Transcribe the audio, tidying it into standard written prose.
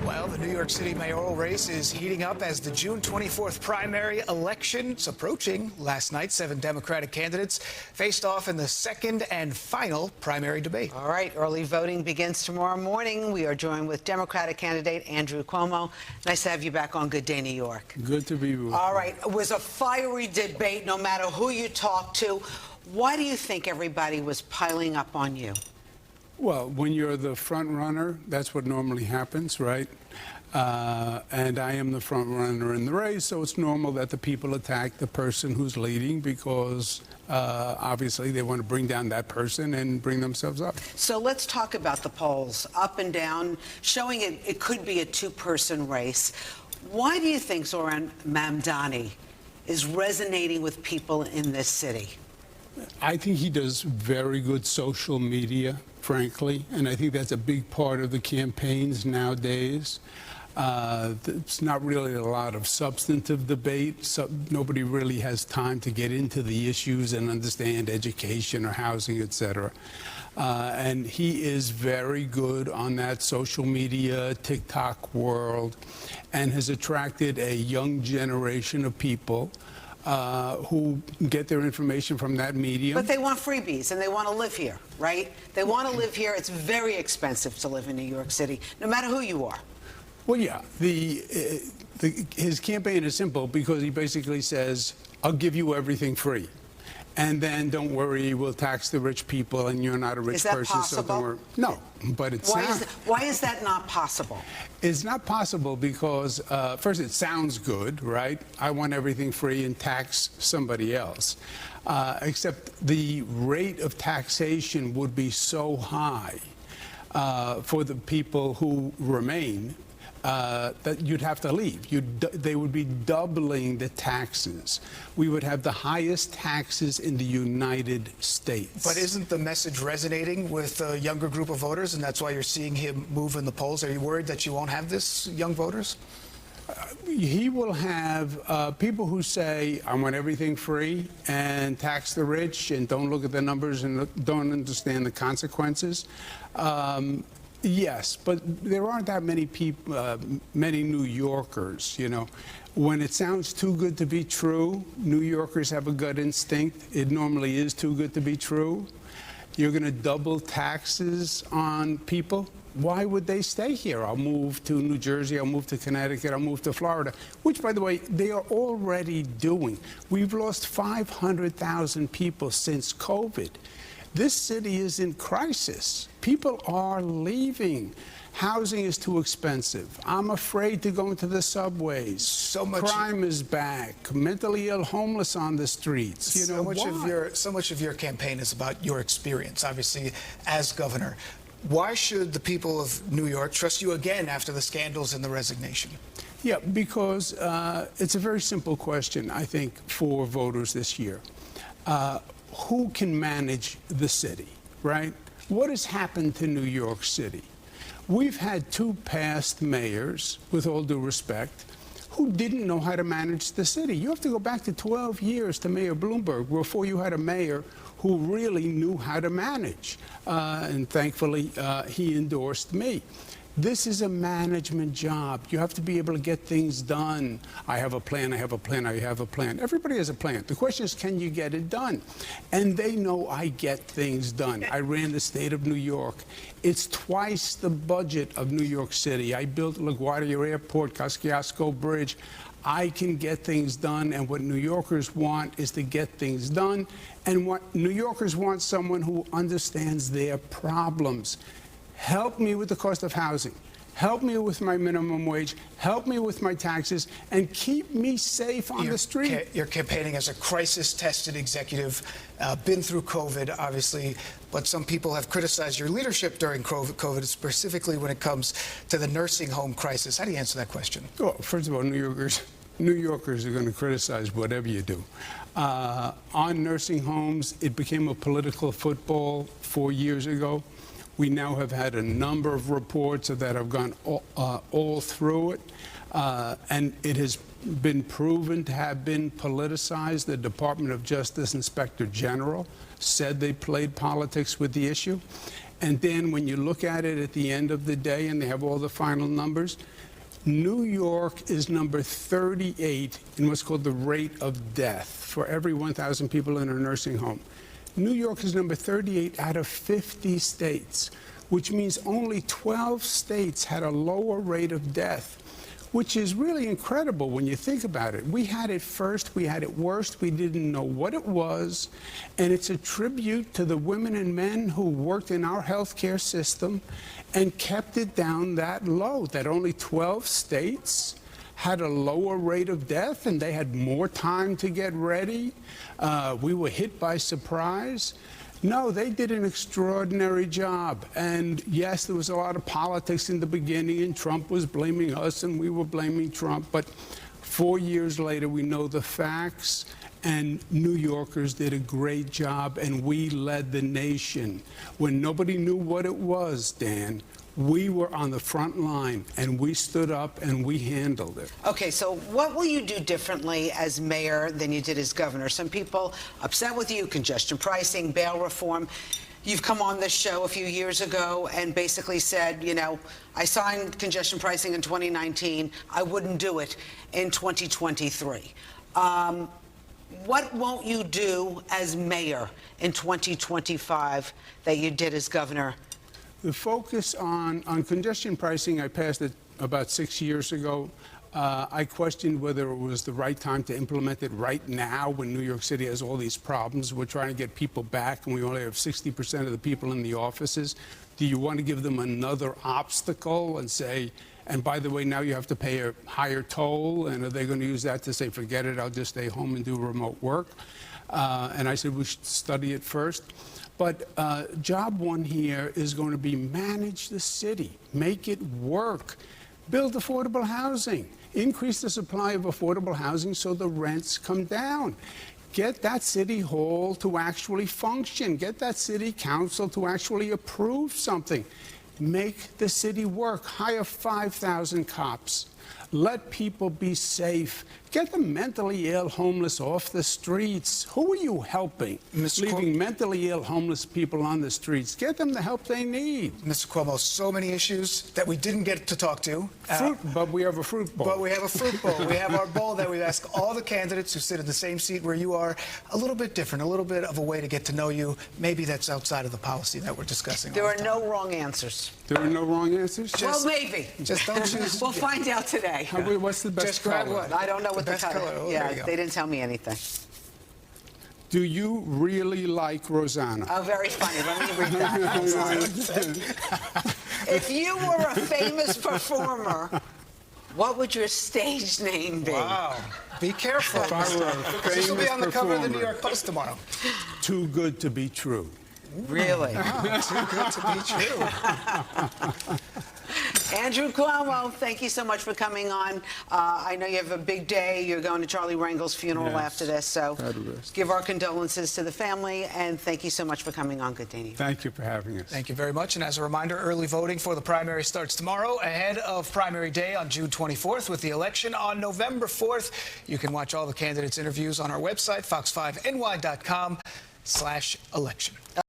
Well, the New York City mayoral race is heating up as the June 24th primary election's approaching. Last night, 7 Democratic candidates faced off in the second and final primary debate. All right, early voting begins tomorrow morning. We are joined with Democratic candidate Andrew Cuomo. Nice to have you back on Good Day New York. Good to be with you. All right, it was a fiery debate no matter who you talk to. Why do you think everybody was piling up on you? Well, when you're the front runner, that's what normally happens, right? And I am the front runner in the race, so it's normal that the people attack the person who's leading because obviously they want to bring down that person and bring themselves up. So let's talk about the polls, up and down, showing it could be a two-person race. Why do you think Zoran Mamdani is resonating with people in this city? I think he does very good social media, frankly, and I think that's a big part of the campaigns nowadays. It's not really a lot of substantive debate. So nobody really has time to get into the issues and understand education or housing, etc. And he is very good on that social media, TikTok world, and has attracted a young generation of people who get their information from that medium. But they want freebies and they want to live here, right? They want to live here. It's very expensive to live in New York City, no matter who you are. Well, yeah, his campaign is simple because he basically says, I'll give you everything free. And then don't worry, we'll tax the rich people and you're not a rich person. Is that possible? So don't worry. No, but it's not. Why is that not possible? It's not possible because, first, it sounds good, right? I want everything free and tax somebody else. Except the rate of taxation would be so high for the people who remain that you'd have to leave. They would be doubling the taxes. We would have the highest taxes in the United States. But isn't the message resonating with a younger group of voters, and that's why you're seeing him move in the polls? Are you worried that you won't have this young voters? He will have people who say, I want everything free and tax the rich and don't look at the numbers and don't understand the consequences. Yes, but there aren't that many people, many New Yorkers, you know. When it sounds too good to be true, New Yorkers have a gut instinct. It normally is too good to be true. You're going to double taxes on people. Why would they stay here? I'll move to New Jersey, I'll move to Connecticut, I'll move to Florida, which, by the way, they are already doing. We've lost 500,000 people since COVID. This city is in crisis. People are leaving. Housing is too expensive. I'm afraid to go into the subways. So much crime is back. Mentally ill, homeless on the streets. You know, so much of your campaign is about your experience, obviously, as governor. Why should the people of New York trust you again after the scandals and the resignation? Yeah, because it's a very simple question, I think, for voters this year. Who can manage the city, right? What has happened to New York City? We've had 2 past mayors, with all due respect, who didn't know how to manage the city. You have to go back to 12 years to Mayor Bloomberg before you had a mayor who really knew how to manage. And thankfully, he endorsed me. This is a management job. You have to be able to get things done. I have a plan, I have a plan, I have a plan. Everybody has a plan. The question is, can you get it done? And they know I get things done. I ran the state of New York. It's twice the budget of New York City. I built LaGuardia Airport, Kosciuszko Bridge. I can get things done, and what New Yorkers want is to get things done. And what New Yorkers want, someone who understands their problems. Help me with the cost of housing. Help me with my minimum wage. Help me with my taxes, and keep me safe on the street. You're campaigning as a crisis-tested executive, been through COVID, obviously, but some people have criticized your leadership during COVID, specifically when it comes to the nursing home crisis. How do you answer that question? Well, first of all, New Yorkers are going to criticize whatever you do. On nursing homes, it became a political football 4 years ago. We now have had a number of reports that have gone all through it, and it has been proven to have been politicized. The Department of Justice Inspector General said they played politics with the issue. And then when you look at it at the end of the day and they have all the final numbers, New York is number 38 in what's called the rate of death for every 1,000 people in a nursing home. New York is number 38 out of 50 states, which means only 12 states had a lower rate of death, which is really incredible when you think about it. We had it first, we had it worst, we didn't know what it was, and it's a tribute to the women and men who worked in our healthcare system and kept it down that low, that only 12 states had a lower rate of death and they had more time to get ready. We were hit by surprise. No, they did an extraordinary job. And yes, there was a lot of politics in the beginning, and Trump was blaming us and we were blaming Trump. But 4 years later, we know the facts, and New Yorkers did a great job, and we led the nation. When nobody knew what it was, Dan, we were on the front line, and we stood up and we handled it. Okay, so what will you do differently as mayor than you did as governor? Some people upset with you, congestion pricing, bail reform. You've come on this show a few years ago and basically said, you know, I signed congestion pricing in 2019. I wouldn't do it in 2023. What won't you do as mayor in 2025 that you did as governor? The focus on congestion pricing, I passed it about 6 years ago. I questioned whether it was the right time to implement it right now when New York City has all these problems. We're trying to get people back, and we only have 60% of the people in the offices. Do you want to give them another obstacle and say, and by the way, now you have to pay a higher toll, and are they going to use that to say, forget it, I'll just stay home and do remote work? And I said we should study it first. But job one here is going to be manage the city, make it work, build affordable housing, increase the supply of affordable housing so the rents come down. Get that city hall to actually function. Get that city council to actually approve something. Make the city work. Hire 5,000 cops. Let people be safe. Get the mentally ill homeless off the streets. Who are you helping? Leaving mentally ill homeless people on the streets. Get them the help they need. Mr. Cuomo, so many issues that we didn't get to talk to. But we have a fruit bowl. But we have a fruit bowl. We have our bowl that we ask all the candidates who sit in the same seat where you are a little bit different, a little bit of a way to get to know you. Maybe that's outside of the policy that we're discussing. There are no wrong answers. There are no wrong answers? Well, maybe. Just don't choose. We'll find out today. What's the best Just grab color? one. I don't know what the best color. Oh, Yeah, they didn't tell me anything. Do you really like Rosanna? Oh, very funny. Let me read that. If you were a famous performer, what would your stage name be? Wow. Be careful. If I were a This will be famous on the cover of the New performer. York Post tomorrow. Too good to be true. Really? Too good to be true. Andrew Cuomo, thank you so much for coming on. I know you have a big day. You're going to Charlie Rangel's funeral Yes. after this, so Fabulous. give our condolences to the family, and thank you so much for coming on. Good day to you. Thank you for having us. Thank you very much. And as a reminder, early voting for the primary starts tomorrow ahead of primary day on June 24th with the election on November 4th. You can watch all the candidates' interviews on our website, fox5ny.com/election.